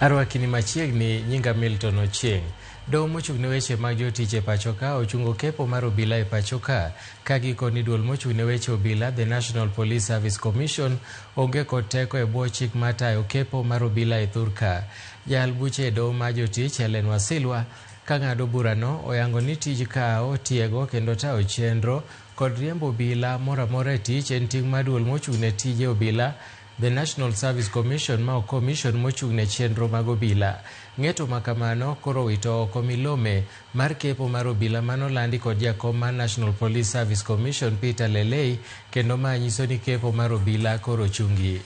Arwakini machiegni nyinga Milton Ochieng. Doho mochung' ne weche mag jotich e pacho ka ochungo kepo mar obila e pacho ka gikoni duol mochung' ne weche obila The National Police Service Commission onge kod teko e bwo chik matayo kepo mar obila e thur ka. Jal buche e doho mar jotich Helen Wasilwa ka ng'ado burano oyango ni tij kawo, tiego kendo tayo chenro kod riembo obila moro amora e tich en ting' mar duol mochung' ne tije obila The National Service Commission ma commission mochung' ne chenro mag obila. Ng'eto makamano koro wito oko milome mar kepo mar obila manolandi kod jakom mar National Police Service Commission Peter Lelei kendo ma nyiso ni kepo mar obila koro chungi.